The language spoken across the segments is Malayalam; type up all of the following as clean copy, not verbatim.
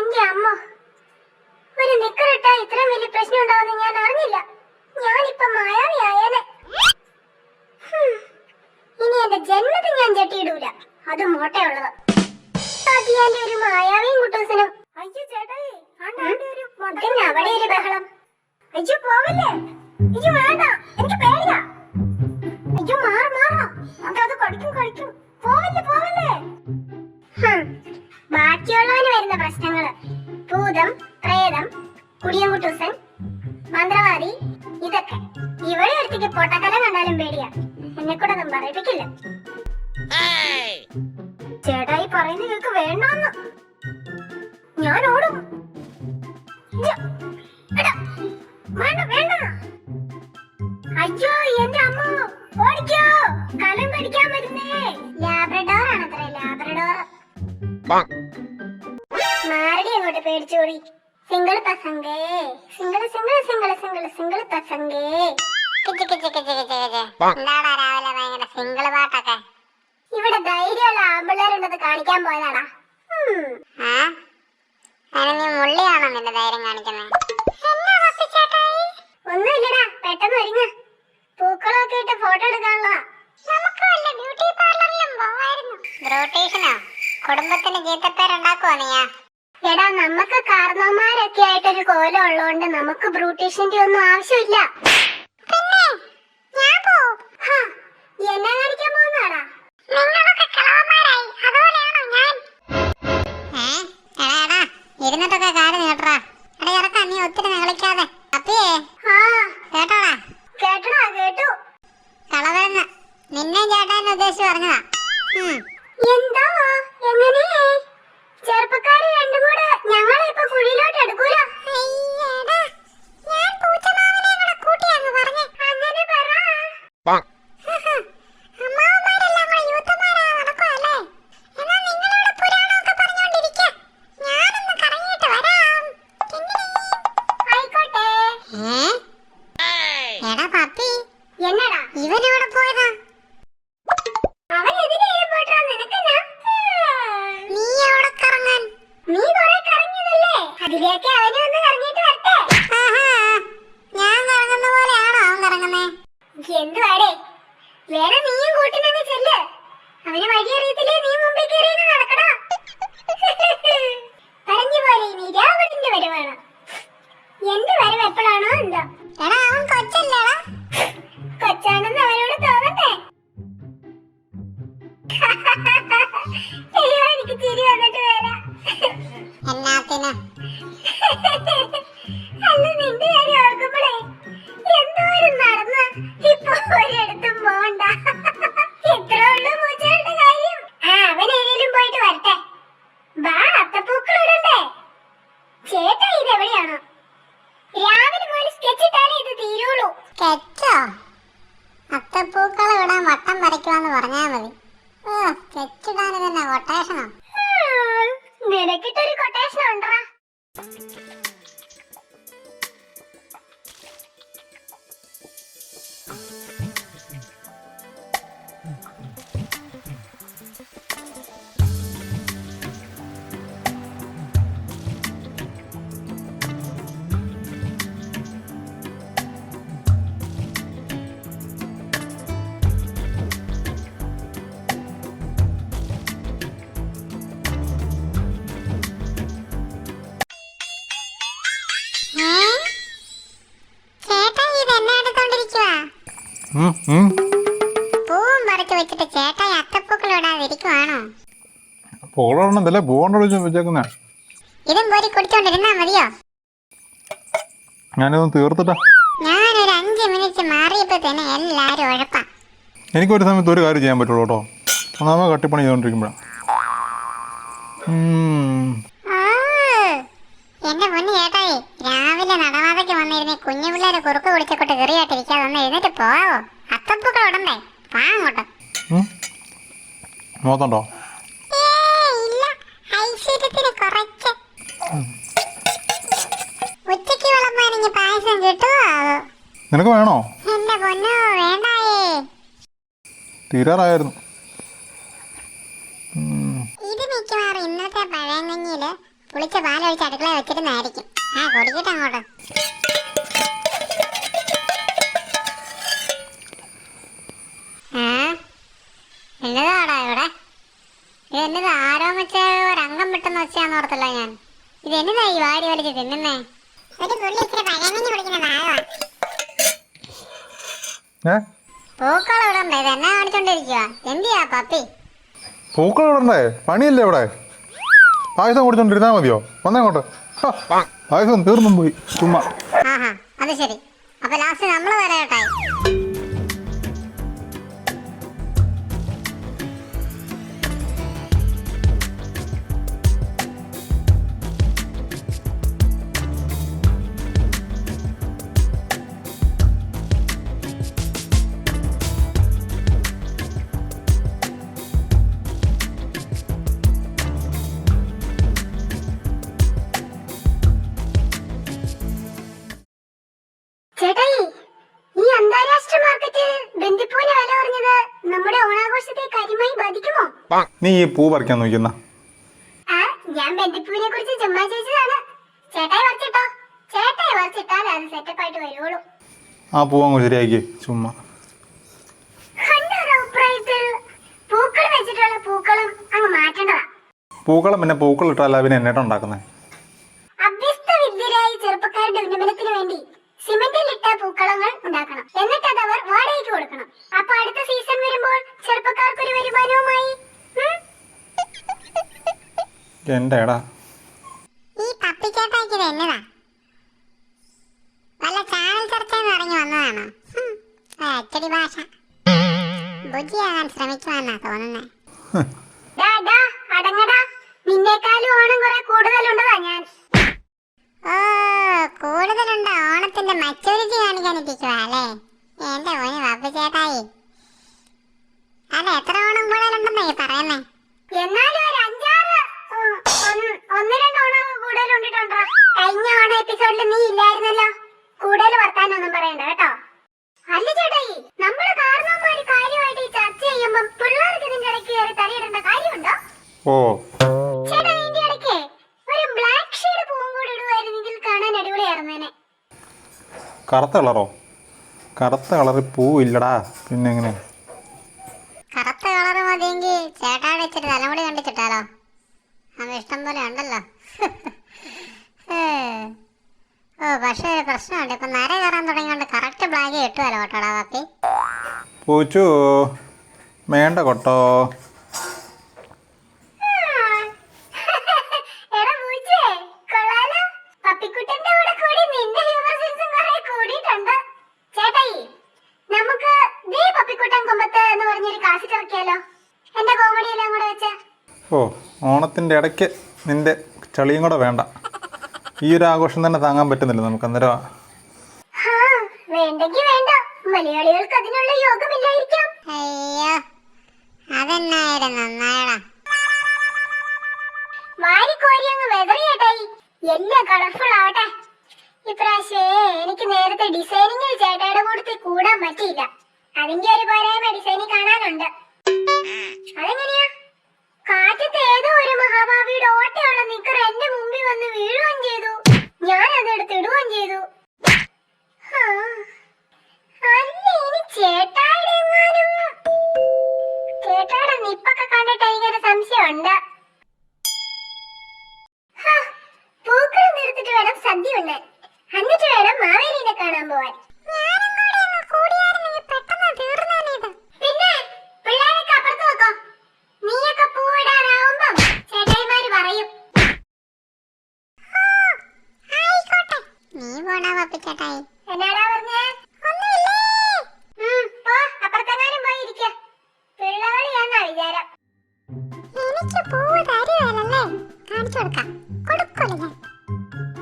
എന്റെ അമ്മ, ഒരു നിക്കറിട്ടാ ഇത്രയും വലിയ പ്രശ്നം ഉണ്ടാവുന്ന ഞാൻ അറിഞ്ഞില്ല. ഞാനിപ്പൊ മായാവിയായേനെ. ഇനി എന്റെ ജന്മത്തിൽ ഞാൻ ചട്ടിയിടൂല, അത് മോട്ടയുള്ളത്. എന്റെ ഒരു മായാവിയും കുട്ടൂസനും. അയ്യോ ചേട്ടായി, അവിടെ ഒരു ബഹളം. അയ്യോ പോവല്ലേ, അയ്യോ വേണ്ട, എനിക്ക് പേടിയാ. അയ്യോ മാറാ, അത് കടിക്കും. പോവല്ലേ. ബാക്കിയുള്ളവന് വരുന്ന പ്രശ്നങ്ങള് ഭൂതം, പ്രേതം, കുടിയൻകുട്ടൂസൻ, മന്ത്രവാദി, ഇതൊക്കെ. ഇവിടെ അടുത്തേക്ക് പൊട്ടക്കല കണ്ടാലും പേടിയാ. എന്നെ കൂടെ ഒന്നും പറയിപ്പിക്കില്ല. ചേട്ടായി പറയുന്ന കേൾക്ക് വേണ്ടെന്ന് ഞാൻ ഓടും. വേണ്ട. അയ്യോ എന്റെ അമ്മ, ഓടിക്കോ, കലം കടിക്കാൻ വരുന്നേ. Labrador ആണത്രേ, Labrador. മാരടി അങ്ങോട്ട് പേടിച്ചോടി. Single പസംഗേ, single പസംഗേ. എന്താടാ രാവിലെ ഭയങ്കര സിംഗിൾ പാട്ടൊക്കെ? ഇവിടെ ധൈര്യമുള്ള ആമ്പിള്ളേരുണ്ടത് കാണിക്കാൻ പോയതാടാ. നീ മുള്ളിയാണോ നിന്റെ ധൈര്യം കാണിക്കുന്നത്? ഒന്നുമില്ലടാ, പെട്ടെന്ന് ഒരുങ്ങ. പൂക്കളൊക്കെ ഇട്ട് ഫോട്ടോ എടുക്കാനുള്ളതാ. നമുക്ക് വല്ല ബ്യൂട്ടി പാർലറിലും പോവായിരുന്നു. ബ്യൂട്ടീഷനോ? കുടുംബത്തിന് ചീത്തപ്പേരുണ്ടാക്കുവോ നീയാ? എടാ, നമുക്ക് കാരണവന്മാരൊക്കെ ആയിട്ടൊരു കോലം ഉള്ളതുകൊണ്ട് നമുക്ക് ബ്യൂട്ടീഷ്യന്റെ ഒന്നും ആവശ്യമില്ല. പിന്നെ ഞാൻ പോവും. എന്നാ കാണിക്കാൻ പോകുന്നതാടാ? നിങ്ങളൊക്കെ കിളവന്മാരായി, അതുപോലെയാണോ ഞാൻ? എടാ ഇരുന്നിട്ടൊക്കെ കാര്യം കേട്ടറാ. എടാ ഇറക്കാം, നീ ഒത്തിരി കളിക്കാതെ. അപ്പിയേ കേട്ടോടാ? കേട്ടു. കളവെന്ന് നിന്നെ ചേട്ടാന്ന് ഉദ്ദേശിച്ച് പറഞ്ഞതാ. എന്താ എങ്ങനെ? ചെറുപ്പക്കാര് രണ്ടും കൂടെ ഞങ്ങളെ ഇപ്പൊ കുഴിയിലോട്ട് എടുക്കൂല. ഞാൻ പൂച്ചമാവിനെ കൂടെ കൂട്ടി അങ്ങ് പറഞ്ഞേ. അങ്ങനെ പറ. അമ്മാവന്മാരെല്ലാം കൂടെ യൂത്തന്മാരാ നടക്കുവല്ലേ? എന്നാ നിങ്ങളിവിടെ പുരാണമൊക്കെ പറഞ്ഞോണ്ടിരിക്കാം. ഞാനൊന്ന് കറങ്ങിയിട്ട് വരാം. ആയിക്കോട്ടെ. എടാ പപ്പി, എന്നടാ ഇവനെവിടെ പോയതാ? അവൻ എതിരെയും പോയിട്ടാ നിനക്കെന്നാ? നീ എവിടെ കറങ്ങാൻ? നീ കുറെ കറങ്ങിയതല്ലേ, അതിലേക്ക് അവനെ ഒന്ന് കറങ്ങിയിട്ട് വരട്ടെ. ഞാൻ കറങ്ങുന്ന പോലെയാണോ അവൻ കറങ്ങുന്നേ? എന്തുവാടേ, വേറെ നീയും കൂട്ടിനങ്ങ് ചെല്ല്. അവന് വഴി അറിയത്തില്ലേ, നീ മുമ്പിൽ കയറി നടക്കടാ. പറഞ്ഞു പോലെ ഇനി രാവണന്റെ വരവാണ്. എന്റെ വരവ് എപ്പോഴാണോ എന്തോ. എടാ അവൻ കൊച്ചല്ലേടാ? കൊച്ചാണെന്ന് അവനോട് തോന്നട്ടെ. അയ്യോ, എനിക്ക് ചിരി വന്നിട്ട് വരാം. എന്നാത്തിന്? അല്ല, നിന്റെ കാര്യം ഓർക്കുമ്പോഴേ എന്തോരം നടന്ന് ഇപ്പൊ ഒരിടത്തും പോണ്ട. ഇത്രേ ഉള്ളൂ പൂച്ചകളുടെ കാര്യം. അവൻ ഏതെങ്കിലും പോയിട്ട് വരട്ടെ. വാ, അത്തപ്പൂക്കളിടണ്ടേ. ചേട്ടാ ഇതെവിടെയാണോ? രാവിലെ മുതൽ സ്കെച്ച് ഇട്ടാലേ ഇത് തീരുള്ളൂ. സ്കെച്ചോ? അത്തപ്പൂക്കളെ ഇടാൻ വട്ടം വരയ്ക്കുവാന്ന് പറഞ്ഞാ മതി. സ്കെച്ച് ഇടാൻ തന്നെ കൊട്ടേഷനോ? നിനക്കിട്ടൊരു കൊട്ടേഷൻ ഉണ്ടോ? ചേട്ടാ ഇതെന്നെ എടുത്തോണ്ടിരിക്കുവാ? പൂവും പറിച്ചു വെച്ചിട്ട് ചേട്ടായി അത്തപ്പൂക്കൾ ഇടാതിരിക്കുവാണോ? ഇതും പോരി കുടിച്ചോണ്ടിരുന്നാ മതിയോ? ഞാനിതൊന്ന് തീർത്തിട്ടാ. ഞാനൊരു 5 മിനിറ്റ് മാറിയപ്പോ തന്നെ എല്ലാരും ഉഴപ്പാ. എനിക്കൊരു സമയത്ത് ഒരു കാര്യം ചെയ്യാൻ പറ്റുള്ളൂ കേട്ടോ. ഒന്നാമത് കട്ടിപ്പണി ചെയ്തോണ്ടിരിക്കുമ്പോഴാ. എന്റെ പൊന്നു ചേട്ടായി, രാവിലെ നടവാതയ്ക്ക് വന്നിരുന്നേ കുഞ്ഞു പിള്ളേരെ കുറുക്ക് പിടിച്ചോട്ട് കയറിയായിട്ടിരിക്കാതെ ഒന്ന് എഴുന്നേറ്റ് പോവോ? അത്തപ്പൂക്കൾ ഇടണ്ടേ? വാ അങ്ങോട്ട്. നോക്കണ്ടോ? ഇല്ല, ഐശ്വര്യത്തിന് കുറച്ച്. ഉച്ചക്ക് വിളമ്പാനെങ്കിൽ പായസം കിട്ടുവോ? നിനക്ക് വേണോ? എന്റെ പൊന്നോ, വേണ്ടായേ. തീരാറായിരുന്നു. ഇത് മിക്കവാറും ഇന്നത്തെ പഴങ്കഞ്ഞില് പുളിച്ച പാലൊഴിച്ച് അടുക്കള വെച്ചിരുന്നായിരിക്കും. ആ കുടിക്കട്ടെ അങ്ങോട്ട്. എന്നതാടാ ഇവിടെ? ഇത് എന്നത് ആരോ വെച്ച ഒരംഗം വിട്ടെന്ന് വെച്ചാന്ന് ഓർത്തല്ലോ ഞാൻ. ഇത് എന്നതാ ഈ വാരി വലിച്ച് തിന്നുന്നേ? ഒരു പുള്ളി ഇച്ചിരി പഴമഞ്ഞ് കുടിക്കുന്ന ഭാഗമാ. പൂക്കൾ ഇടണ്ടേ? ഇത് എന്നാ കാണിച്ചോണ്ടിരിക്കുക? എന്തിയാ പപ്പി? പൂക്കൾ ഇടണ്ടേ? പണിയല്ലേ ഇവിടെ? പായസം കുടിച്ചോണ്ടിരുന്നാ മതിയോ? വന്നേങ്ങോട്ട്. പായസം തീർന്നും പോയി ചുമ്മാ. ആഹാ, അത് ശരി. അപ്പൊ ലാസ്റ്റ് നമ്മള് വരട്ടായി. ചേട്ടായി, ഈ അന്താരാഷ്ട്ര മാർക്കറ്റ് ബന്ദിപ്പൂവിന് വില പറഞ്ഞത് നമ്മുടെ ഓണാഘോഷത്തെ കാര്യമായി ബാധിക്കുമോ? നീ ഈ പൂ പറിക്കാൻ നോക്കുന്ന? ഞാൻ ബന്ദിപ്പൂവിനെ കുറിച്ച് ചുമ്മാ ചോദിച്ചതാണ്. ചേട്ടായി പറിച്ചിട്ടോ? ചേട്ടായി പറിച്ചിട്ടാൽ അത് സെറ്റപ്പ് ആയിട്ട് വരുള്ളൂ. ആ പൂ അങ്ങ് ശരിയാക്കി ചുമ്മാ. അഭിപ്രായത്തിൽ പൂക്കൾ വെച്ചിട്ടുള്ള പൂക്കളും അങ്ങ് മാറ്റേണ്ടതാ. പൂക്കളം പിന്നെ പൂക്കൾ ഇട്ടല്ല പിന്നെ എന്നിട്ടുണ്ടാക്കുന്നത്. അഭ്യസ്ത വിദ്യരായ ചെറുപ്പക്കാരുടെ ഉന്നമനത്തിന് വേണ്ടി സിമന്റിൽ ഇട്ട പൂക്കളങ്ങൾ ഉണ്ടാക്കണം. എന്നിട്ട് അത് അവർ വാടകയ്ക്ക് കൊടുക്കണം. അപ്പൊ അടുത്ത സീസൺ വരുമ്പോൾ ചെറുപ്പക്കാർക്ക് ഒരു വരുമാനവുമായി. എന്റെടാ ഈ പപ്പിച്ചേട്ടായിക്ക് ഇത് എന്നതാ? വല്ല ചാനൽ ചർച്ചയെന്ന് ഇറങ്ങി വന്നതാണോ? അച്ചടി ഭാഷ ബുദ്ധിയാകാൻ ശ്രമിക്കുമെന്നാ തോന്നുന്നേ. അടങ്ങടാ, നിന്നേക്കാളും ഓണം കുറെ കൂടുതലുണ്ടതാ ഞാൻ. ഓ, കൂടുതലുണ്ട്. ഓണത്തിന്റെ മച്ചൂരിറ്റി കാണിക്കാനിരിക്കുവാ അല്ലേ എന്റെ മോന് പപ്പിച്ചേട്ടായി? അല്ല, എത്ര ഓണം കൂടുതലുണ്ടെന്നാ ഈ പറയുന്നേ? എന്നാലും ഒരു 1-2 ഓണം കൂടുതലുണ്ടിട്ടുണ്ടോ? കഴിഞ്ഞ ഓണ എപ്പിസോഡിൽ നീ ഇല്ലായിരുന്നല്ലോ. കൂടുതൽ വർത്താനൊന്നും പറയണ്ട കേട്ടോ. അല്ല ചേട്ടായി, നമ്മള് കാരണവന്മാര് കാര്യമായിട്ട് ഈ ചർച്ച ചെയ്യുമ്പോ പിള്ളേർക്ക് ഇതിന്റെ ഇടയ്ക്ക് കയറി തലയിടേണ്ട കാര്യമുണ്ടോ? ഓ ചേട്ടാ, ഇതിന്റെ ഇടയ്ക്ക് ഒരു ബ്ലാക്ക് ഷെയ്ഡ് പൂവും കൂടി ഇടുവായിരുന്നെങ്കിൽ കാണാൻ അടിപൊളിയായിരുന്നേനെ. കറുത്ത കളറോ? കറുത്ത കളറിൽ പൂ ഇല്ലടാ, പിന്നെ എങ്ങനെ? കറുത്ത കളറ് മതിയെങ്കിൽ ചേട്ടാടെ ഇച്ചിരി തലമുടി കണ്ടിച്ചിട്ടാലോ? അത് ഇഷ്ടം പോലെ ഉണ്ടല്ലോ. ഓ, പക്ഷെ ഒരു പ്രശ്നമുണ്ട്. ഇപ്പൊ നര കയറാൻ തുടങ്ങിയോണ്ട് കറക്റ്റ് ബ്ലാക്ക് കിട്ടുമല്ലോ കേട്ടോടാ പപ്പി. പൂച്ചു വേണ്ട കൊട്ടോ. എടാ പൂച്ചേ, കൊള്ളാലോ. പപ്പിക്കുട്ടന്റെ കൂടെ കൂടി നിന്റെ ഹ്യൂമർ സെൻസും കുറെ കൂടിയിട്ടുണ്ട്. ചേട്ടായി, നമുക്ക് ദേ പപ്പിക്കുട്ടൻ കൊമ്പത്ത് എന്ന് പറഞ്ഞൊരു കാസറ്റ് ഇറക്കിയാലോ? എന്റെ കോമഡിയെല്ലാം കൂടെ വെച്ച്. ഓ, ഓണത്തിൻ്റെ ഇടയ്ക്ക് നിന്റെ ചളിയും കൂടെ വേണ്ട. ഈ ഒരു ആഘോഷം തന്നെ താങ്ങാൻ പറ്റുന്നില്ല നമുക്ക്. അന്നേരം വേണ്ടെങ്കി വേണ്ട, മലയാളികൾക്ക് അതിനുള്ള യോഗമില്ലായിരിക്കാം. അയ്യോ, അതെന്നായാലും നന്നായടാ. വാരിക്കോരി അങ്ങ് വെതറി ചേട്ടായി. എല്ലാം കളർഫുൾ ആവട്ടെ. ഇപ്രാവശ്യേ എനിക്ക് നേരത്തെ ഡിസൈനിങ്ങിൽ ചേട്ടായുടെ കൂടെ കൂടാൻ പറ്റിയില്ല. അതിന്റെ ഒരു പോരായ്മ ഡിസൈനിൽ കാണാനുണ്ട്. അതെങ്ങനെയാ? കാറ്റത്ത് ഏതോ ഒരു മഹാഭാവിയുടെ ഓട്ടയുള്ള നിക്കർ എന്റെ മുമ്പിൽ വന്ന് വീഴുകയും ചെയ്തു. ഞാൻ അതെടുത്ത് ഇടുകയും ചെയ്തു. അല്ല, ഇനി ചേട്ടായുടെ നിപ്പൊക്കെ കണ്ടിട്ട് എനിക്കൊരു സംശയമുണ്ട്. പൂക്കൾ നിർത്തിട്ട് വേണം സദ്യ ഉണ്ണാൻ. എന്നിട്ട് വേണം മാവേലിനെ കാണാൻ പോവാൻ. പിന്നെ പിള്ളേരൊക്കെ അപ്പുറത്ത് വെക്കോ. നീയൊക്കെ പൂവിടാനാവുമ്പം ചേട്ടായിമാര് പറയും. നീ പോടാ പപ്പിച്ചേട്ടായി. എന്നാടാ പറഞ്ഞേ? പോ, അപ്പുറത്തെങ്ങാനും പോയിരിക്ക. പിള്ളകളിയാന്നാ വിചാരം. എനിക്ക് പൂവ് തരുവല്ലേ? കാണിച്ചു കൊടുക്കാം. കൊടുക്കൂല ഞാൻ.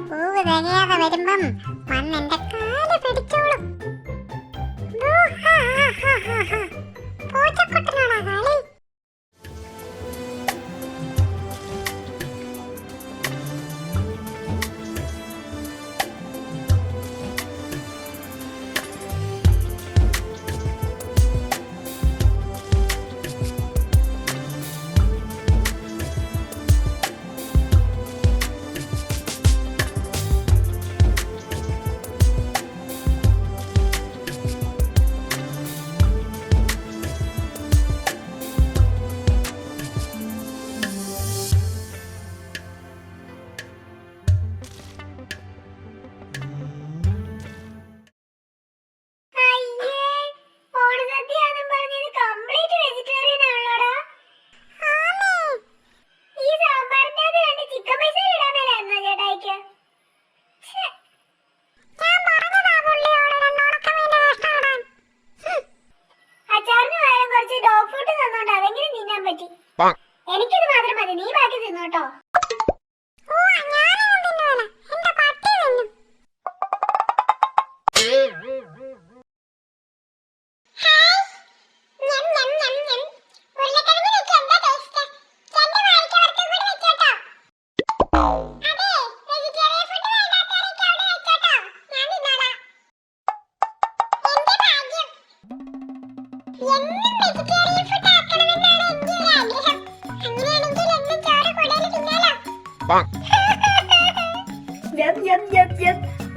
പൂവ് തികയാതെ വരുമ്പം വന്ന് എന്റെ കാല് പിടിച്ചോളും. പൂച്ചക്കുട്ടനാണോ കളി?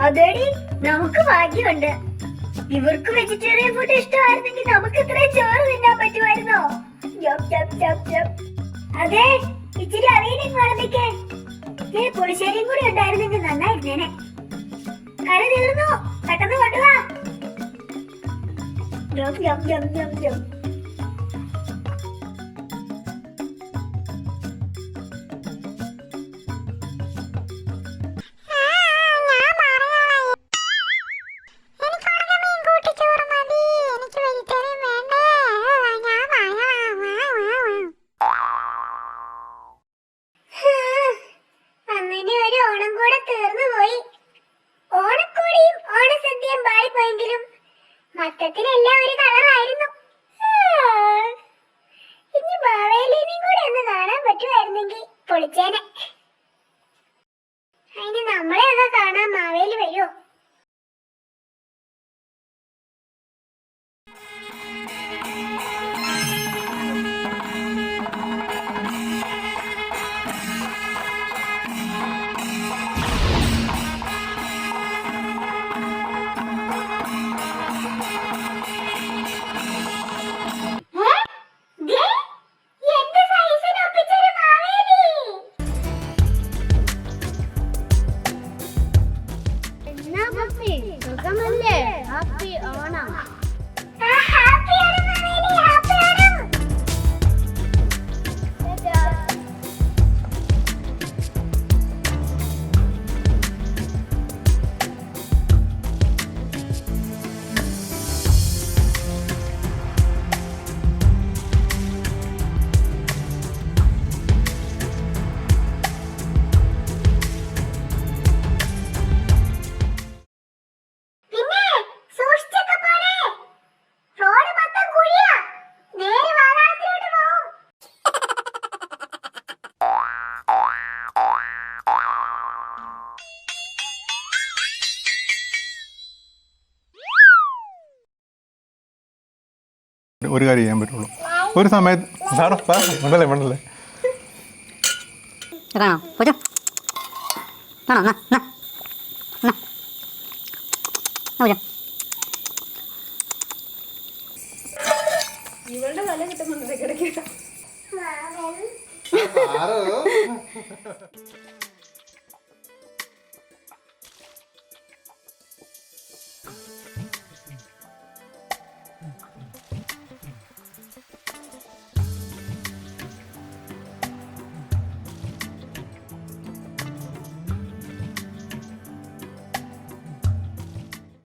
അതേടി നമുക്ക് ഭാഗ്യമുണ്ട്. ഇവർക്ക് വെജിറ്റേറിയൻ ഫുഡ് ഇഷ്ടമായിരുന്നെങ്കിൽ നമുക്ക് ഇത്രയും ചോറ് തിന്നാൻ പറ്റുമായിരുന്നോ? അതെ, ഇച്ചിരി അവിയലും വളർത്തിക്കേ. പുളിശ്ശേരിയും കൂടി ഉണ്ടായിരുന്നെങ്കിൽ നന്നായിരുന്നേനെ. കറി തീർന്നു, പെട്ടെന്ന് കൊണ്ടുവാ. അങ്ങനെ ഒരു ഓണം കൂടെ തീർന്നു പോയി. ഓണക്കോടിയും ഓണസദ്യയും പാളിപ്പോയെങ്കിലും മൊത്തത്തിലെല്ലാം ഒരു കളറായിരുന്നു. ഇനി മാവേലിനെയും കൂടെ ഒന്ന് കാണാൻ പറ്റുമായിരുന്നെങ്കിൽ പൊളിച്ചേനെ. അതിന് നമ്മളെ ഒക്കെ കാണാൻ മാവേലി വരുമോ? ഹാപ്പി ഓണം. ഒരു കാര്യം ചെയ്യാൻ പറ്റുള്ളൂ. ഒരു സമയത്ത് സാറോ മണ്ടല്ലേ മണ്ടല്ലേ ഇവളുടെ തല കിട്ടുന്നുണ്ട് ഇടയ്ക്കിടയ്ക്ക്.